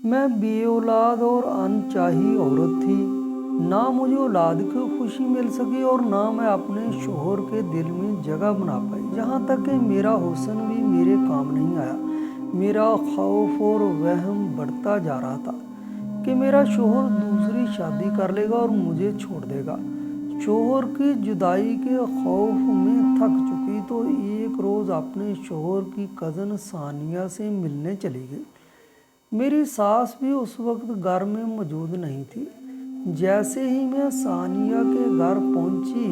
मैं बेऔलाद और अनचाही औरत थी। ना मुझे औलाद की खुशी मिल सकी और ना मैं अपने शोहर के दिल में जगह बना पाई। यहाँ तक कि मेरा हुस्न भी मेरे काम नहीं आया। मेरा खौफ और वहम बढ़ता जा रहा था कि मेरा शोहर दूसरी शादी कर लेगा और मुझे छोड़ देगा। शोहर की जुदाई के खौफ में थक चुकी तो एक रोज़ अपने शोहर की कज़न सानिया से मिलने चली गई। मेरी सास भी उस वक्त घर में मौजूद नहीं थी। जैसे ही मैं सानिया के घर पहुंची,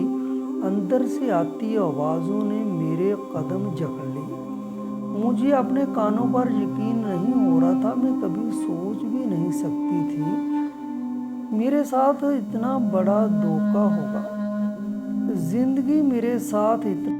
अंदर से आती आवाज़ों ने मेरे कदम जकड़ लिए। मुझे अपने कानों पर यकीन नहीं हो रहा था। मैं कभी सोच भी नहीं सकती थी मेरे साथ इतना बड़ा धोखा होगा। जिंदगी मेरे साथ इतना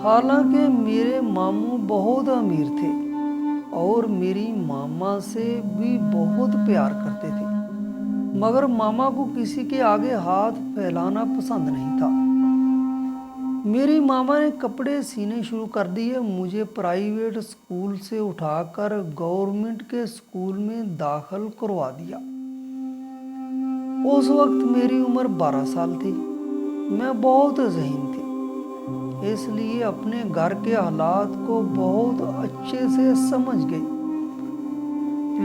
हालांकि मेरे मामू बहुत अमीर थे और मेरी मामा से भी बहुत प्यार करते थे, मगर मामा को किसी के आगे हाथ फैलाना पसंद नहीं था। मेरी मामा ने कपड़े सीने शुरू कर दिए, मुझे प्राइवेट स्कूल से उठाकर गवर्नमेंट के स्कूल में दाखिल करवा दिया। उस वक्त मेरी उम्र 12 साल थी। मैं बहुत ज़हीन थी, इसलिए अपने घर के हालात को बहुत अच्छे से समझ गई।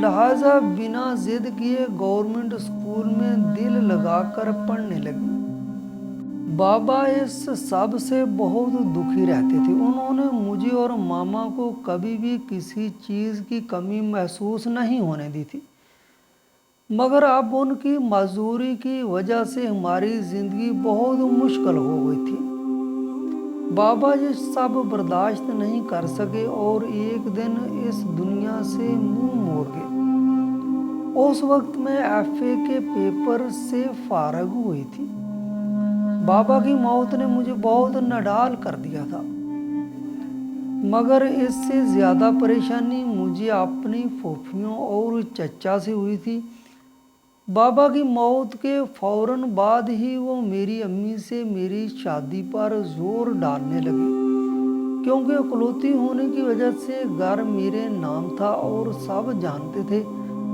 लिहाजा बिना जिद किए गवर्नमेंट स्कूल में दिल लगाकर पढ़ने लगी। बाबा इस सब से बहुत दुखी रहते थे। उन्होंने मुझे और मामा को कभी भी किसी चीज़ की कमी महसूस नहीं होने दी थी, मगर अब उनकी मजदूरी की वजह से हमारी ज़िंदगी बहुत मुश्किल हो गई थी। बाबा ये सब बर्दाश्त नहीं कर सके और एक दिन इस दुनिया से मुंह मोड़ गए। उस वक्त मैं एफए के पेपर से फारग हुई थी। बाबा की मौत ने मुझे बहुत नडाल कर दिया था, मगर इससे ज़्यादा परेशानी मुझे अपनी फूफियों और चचा से हुई थी। बाबा की मौत के फौरन बाद ही वो मेरी अम्मी से मेरी शादी पर जोर डालने लगे, क्योंकि इकलौती होने की वजह से घर मेरे नाम था और सब जानते थे।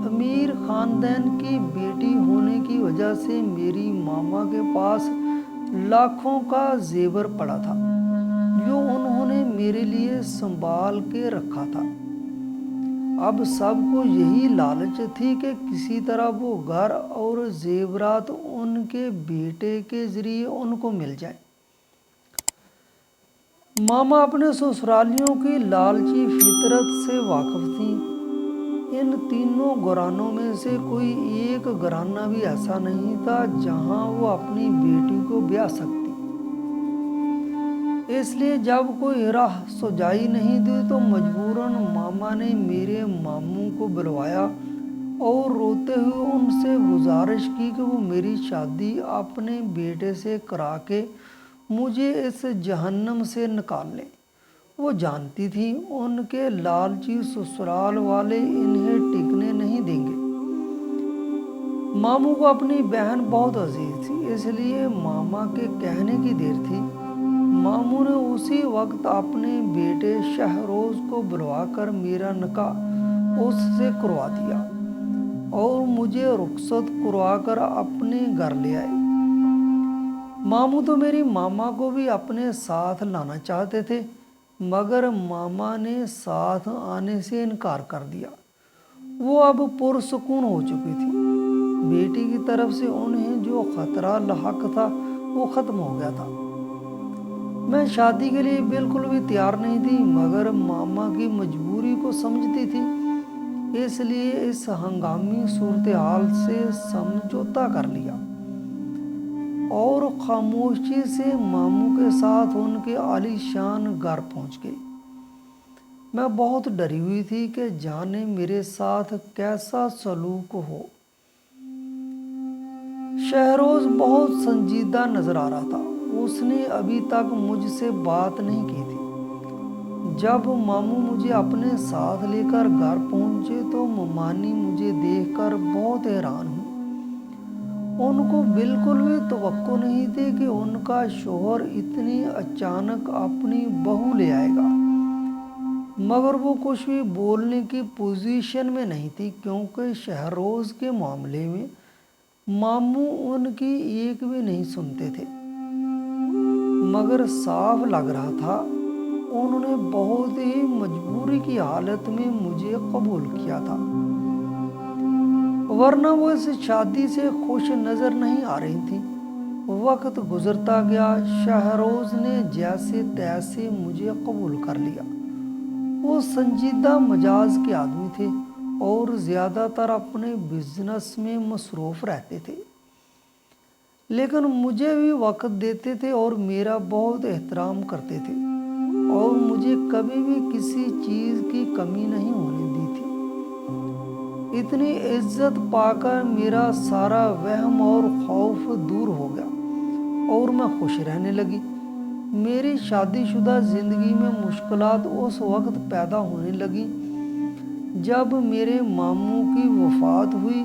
अमीर खानदान की बेटी होने की वजह से मेरी मामा के पास लाखों का जेवर पड़ा था, जो उन्होंने मेरे लिए संभाल के रखा था। अब सबको यही लालच थी कि किसी तरह वो घर और जेवरात उनके बेटे के जरिए उनको मिल जाए। मामा अपने ससुरालियों की लालची फितरत से वाकिफ थी। इन इन तीनों घरानों में से कोई एक घराना भी ऐसा नहीं था जहां वो अपनी बेटी को ब्याह सकती। इसलिए जब कोई राह सुझाई नहीं दी तो मजबूरन मामा ने मेरे मामू को बुलवाया और रोते हुए उनसे गुजारिश की कि वो मेरी शादी अपने बेटे से करा के मुझे इस जहन्नम से निकाल लें। वो जानती थी उनके लालची ससुराल वाले इन्हें टिकने नहीं देंगे। मामू को अपनी बहन बहुत अजीज थी, इसलिए मामा के कहने की देर थी। मामू ने उसी वक्त अपने बेटे शहरोज को बुलवाकर मेरा निकाह उससे करवा दिया और मुझे रुखसत करवाकर अपने घर ले आए। मामू तो मेरी मामा को भी अपने साथ लाना चाहते थे, मगर मामा ने साथ आने से इनकार कर दिया। वो अब पुरसुकून हो चुकी थी। बेटी की तरफ से उन्हें जो खतरा लाहक था वो खत्म हो गया था। मैं शादी के लिए बिल्कुल भी तैयार नहीं थी, मगर मामा की मजबूरी को समझती थी, इसलिए इस हंगामी सूरत हाल से समझौता कर लिया और खामोशी से मामू के साथ उनके आलीशान घर पहुंच गई। मैं बहुत डरी हुई थी कि जाने मेरे साथ कैसा सलूक हो। शहरोज बहुत संजीदा नजर आ रहा था। उसने अभी तक मुझसे बात नहीं की थी। जब मामू मुझे अपने साथ लेकर घर पहुंचे तो ममानी मुझे देखकर बहुत हैरान हुई। उनको बिल्कुल भी तवक्को नहीं थी कि उनका शोहर इतनी अचानक अपनी बहू ले आएगा, मगर वो कुछ भी बोलने की पोजीशन में नहीं थी, क्योंकि शहरोज के मामले में मामू उनकी एक भी नहीं सुनते थे। मगर साफ लग रहा था उन्होंने बहुत ही मजबूरी की हालत में मुझे कबूल किया था, वरना वो इस शादी से खुश नजर नहीं आ रही थी। वक्त गुजरता गया। शहरोज ने जैसे तैसे मुझे कबूल कर लिया। वो संजीदा मिजाज के आदमी थे और ज़्यादातर अपने बिजनेस में मसरूफ़ रहते थे, लेकिन मुझे भी वक्त देते थे और मेरा बहुत एहतराम करते थे और मुझे कभी भी किसी चीज़ की कमी नहीं होने दी थी। इतनी इज्जत पाकर मेरा सारा वहम और खौफ दूर हो गया और मैं खुश रहने लगी। मेरी शादीशुदा ज़िंदगी में मुश्किलात उस वक्त पैदा होने लगी जब मेरे मामू की वफ़ात हुई।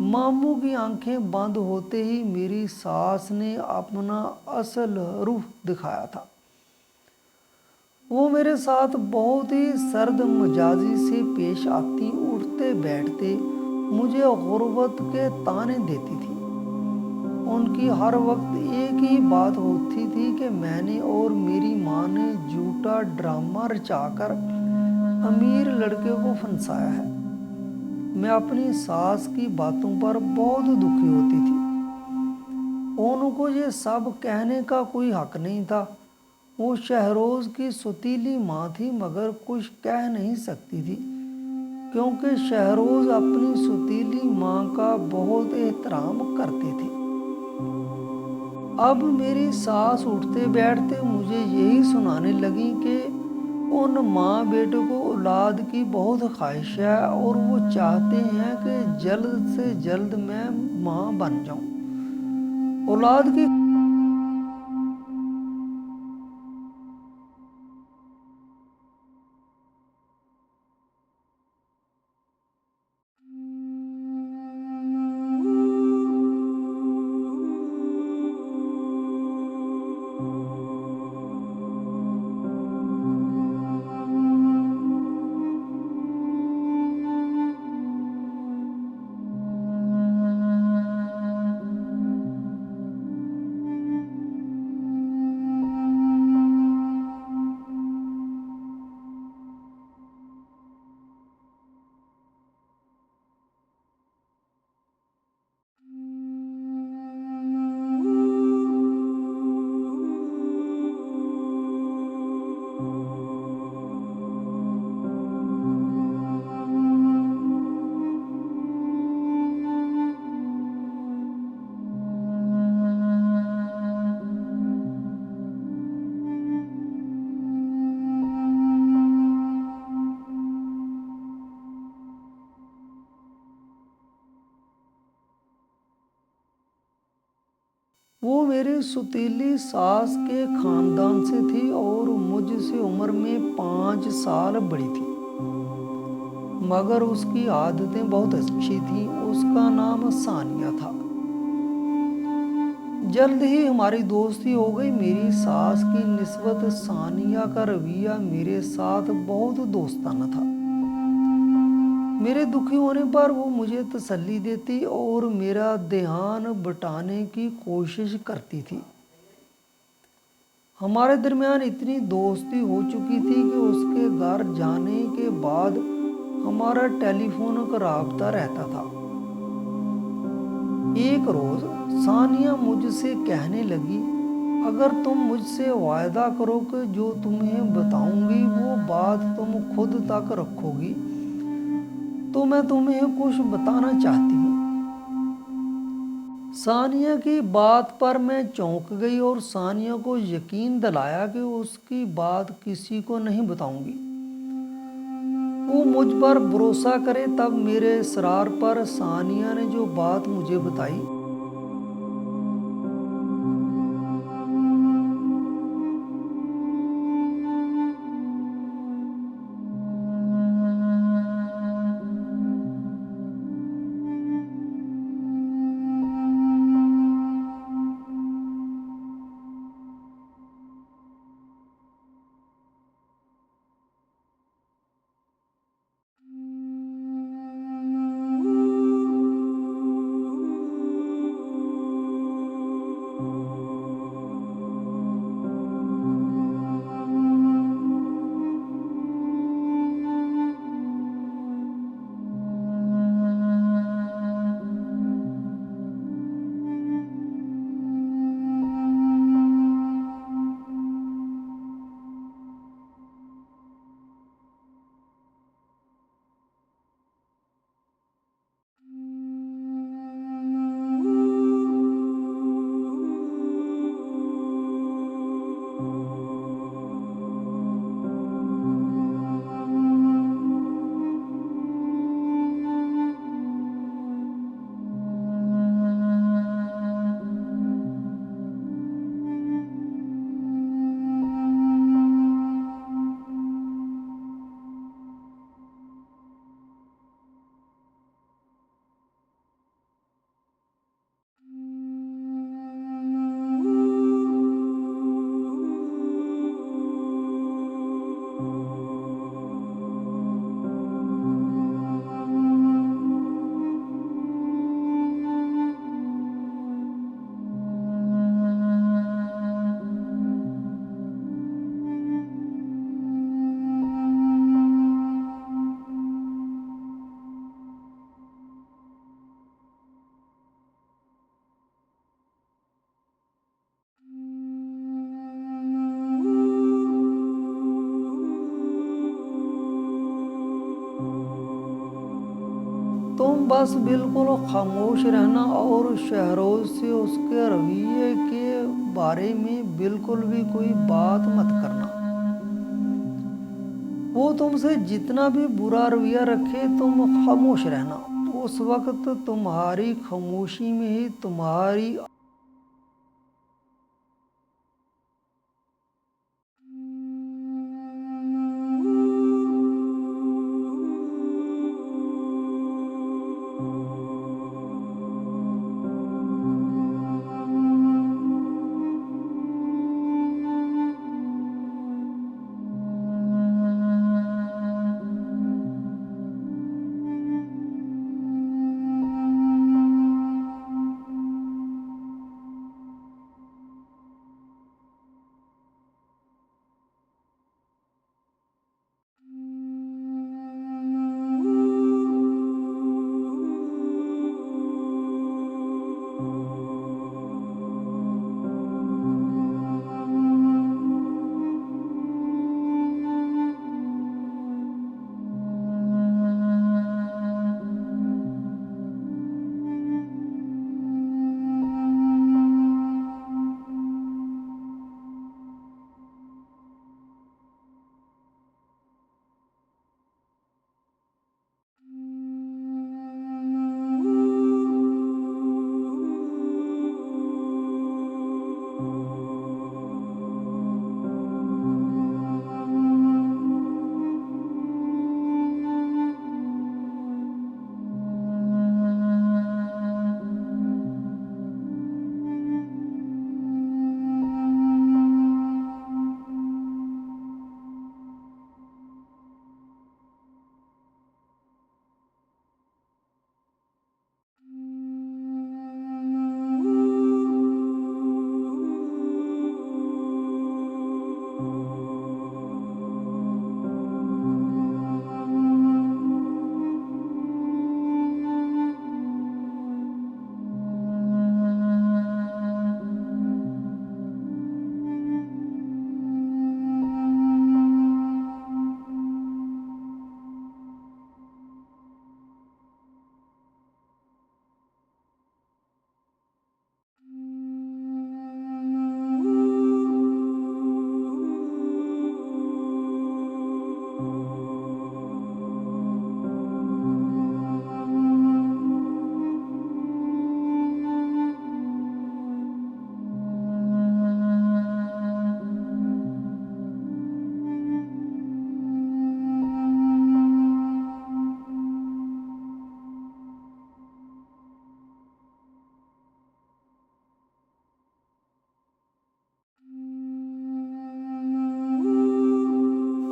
मामू की आंखें बंद होते ही मेरी सास ने अपना असल रूह दिखाया था। वो मेरे साथ बहुत ही सर्द मिजाजी से पेश आती, उठते बैठते मुझे गुर्बत के ताने देती थी। उनकी हर वक्त एक ही बात होती थी कि मैंने और मेरी माँ ने झूठा ड्रामा रचाकर अमीर लड़के को फंसाया है। मैं अपनी सास की बातों पर बहुत दुखी होती थी। उनको ये सब कहने का कोई हक नहीं था। वो शहरोज की सुतीली माँ थी, मगर कुछ कह नहीं सकती थी, क्योंकि शहरोज अपनी सुतीली माँ का बहुत एहतराम करते थे। अब मेरी सास उठते बैठते मुझे यही सुनाने लगी कि उन माँ बेटों को औलाद की बहुत ख्वाहिश है और वो चाहते हैं कि जल्द से जल्द मैं माँ बन जाऊं। औलाद की वो मेरी सुतीली सास के खानदान से थी और मुझसे उम्र में 5 साल बड़ी थी, मगर उसकी आदतें बहुत अच्छी थीं। उसका नाम सानिया था। जल्द ही हमारी दोस्ती हो गई। मेरी सास की निस्बत सानिया का रवैया मेरे साथ बहुत दोस्ताना था। मेरे दुखी होने पर वो मुझे तसल्ली देती और मेरा ध्यान बटाने की कोशिश करती थी। हमारे दरमियान इतनी दोस्ती हो चुकी थी कि उसके घर जाने के बाद हमारा टेलीफोन का राब्ता रहता था। एक रोज सानिया मुझसे कहने लगी, अगर तुम मुझसे वायदा करो कि जो तुम्हें बताऊंगी वो बात तुम खुद तक रखोगी, तो मैं तुम्हें कुछ बताना चाहती हूँ। सानिया की बात पर मैं चौंक गई और सानिया को यकीन दिलाया कि उसकी बात किसी को नहीं बताऊंगी। वो मुझ पर भरोसा करे। तब मेरे इसरार पर सानिया ने जो बात मुझे बताई, तुम बस बिल्कुल खामोश रहना और शहरोज से उसके रवैये के बारे में बिल्कुल भी कोई बात मत करना। वो तुमसे जितना भी बुरा रवैया रखे, तुम खामोश रहना। उस वक्त तुम्हारी खामोशी में ही तुम्हारी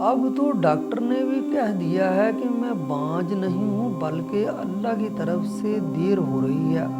अब तो डॉक्टर ने भी कह दिया है कि मैं बांझ नहीं हूँ, बल्कि अल्लाह की तरफ से देर हो रही है।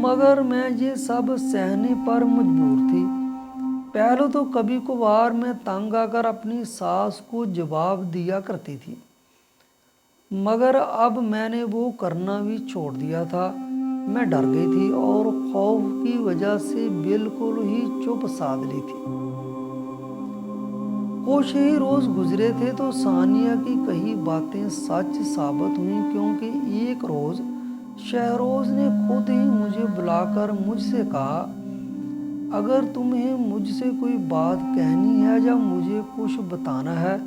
मगर मैं ये सब सहने पर मजबूर थी। पहले तो कभी कभार मैं तंग आकर अपनी सास को जवाब दिया करती थी, मगर अब मैंने वो करना भी छोड़ दिया था। मैं डर गई थी और खौफ की वजह से बिल्कुल ही चुप साध ली थी। कुछ ही रोज गुजरे थे तो सानिया की कही बातें सच साबित हुई, क्योंकि एक रोज शहरोज ने खुद ही मुझे बुलाकर मुझसे कहा, अगर तुम्हें मुझसे कोई बात कहनी है या मुझे कुछ बताना है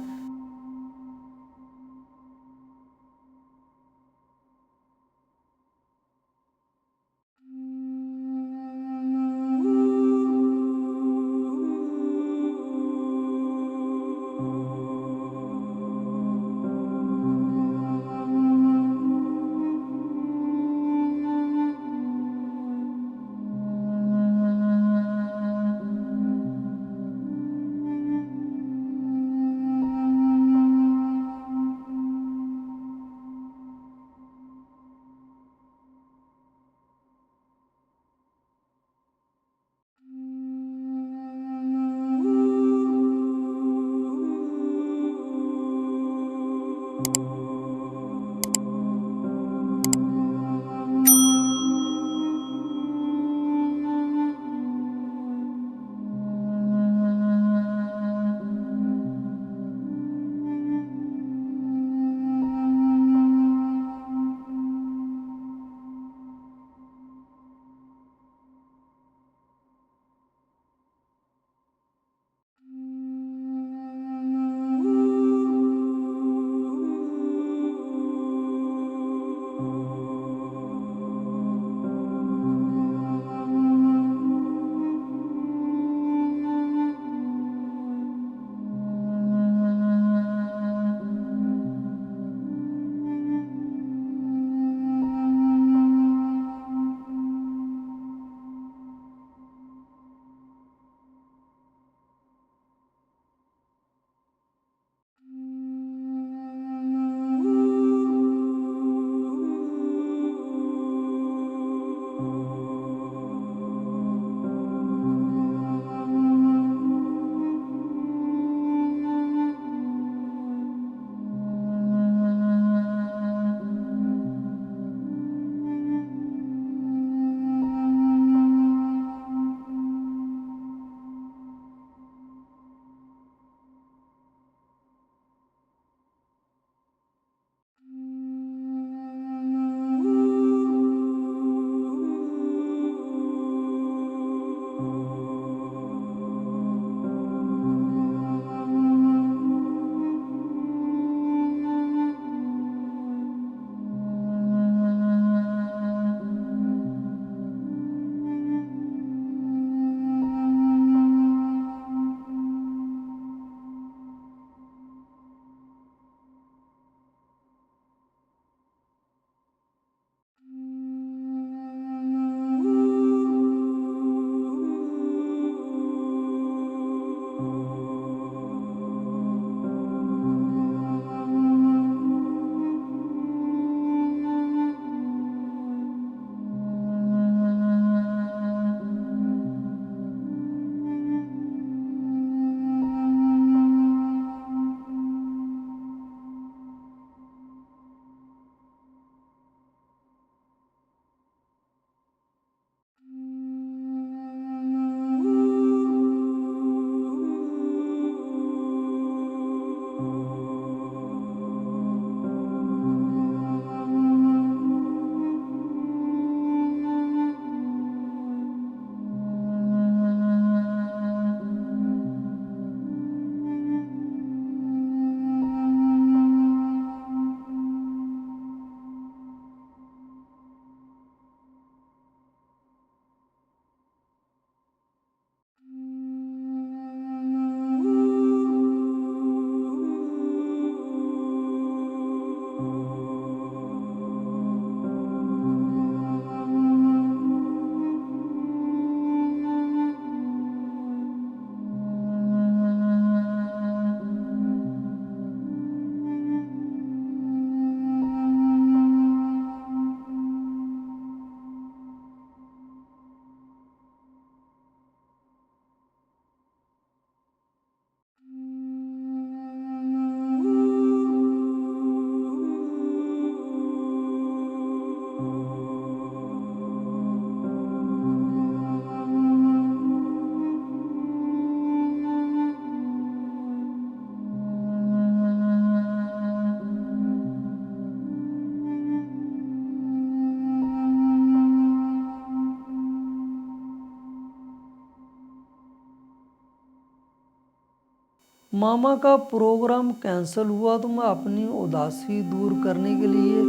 मामा का प्रोग्राम कैंसिल हुआ तो मैं अपनी उदासी दूर करने के लिए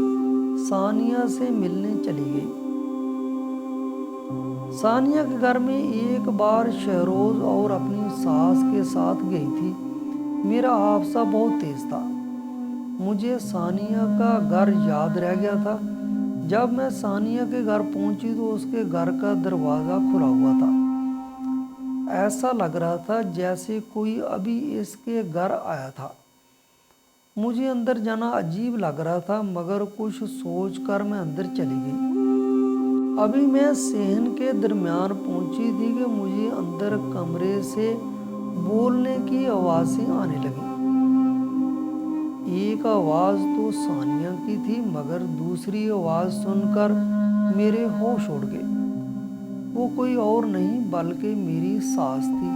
सानिया से मिलने चली गई। सानिया के घर में एक बार शहरोज और अपनी सास के साथ गई थी। मेरा हादसा बहुत तेज था। मुझे सानिया का घर याद रह गया था। जब मैं सानिया के घर पहुंची तो उसके घर का दरवाज़ा खुला हुआ था। ऐसा लग रहा था जैसे कोई अभी इसके घर आया था। मुझे अंदर जाना अजीब लग रहा था, मगर कुछ सोचकर मैं अंदर चली गई। अभी मैं सहन के दरमियान पहुंची थी कि मुझे अंदर कमरे से बोलने की आवाज़ें आने लगी। एक आवाज़ तो सानिया की थी, मगर दूसरी आवाज़ सुनकर मेरे होश उड़ गए। वो कोई और नहीं बल्कि मेरी सास थी।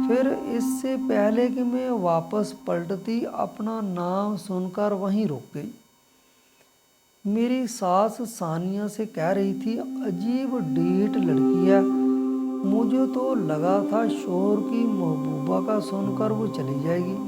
फिर इससे पहले कि मैं वापस पलटती, अपना नाम सुनकर वहीं रुक गई। मेरी सास सानिया से कह रही थी, अजीब ढीठ लड़की है। मुझे तो लगा था शोहर की महबूबा का सुनकर वो चली जाएगी।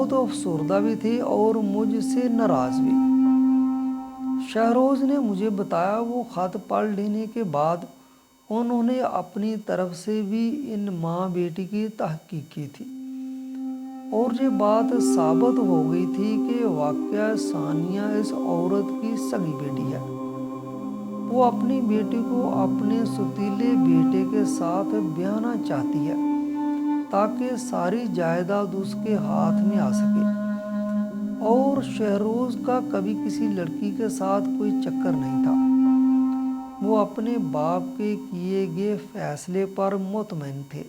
बहुत अफसरदा भी थे और मुझसे नाराज़ भी। शहरोज ने मुझे बताया वो खत पढ़ लेने के बाद उन्होंने अपनी तरफ से भी इन माँ बेटी की तहकीक की थी और ये बात साबित हो गई थी कि वाकया सानिया इस औरत की सगी बेटी है। वो अपनी बेटी को अपने सुतीले बेटे के साथ ब्याहना चाहती है ताकि सारी जायदाद उसके हाथ में आ सके। और शहरोज का कभी किसी लड़की के साथ कोई चक्कर नहीं था। वो अपने बाप के किए गए फैसले पर मुतमईन थे।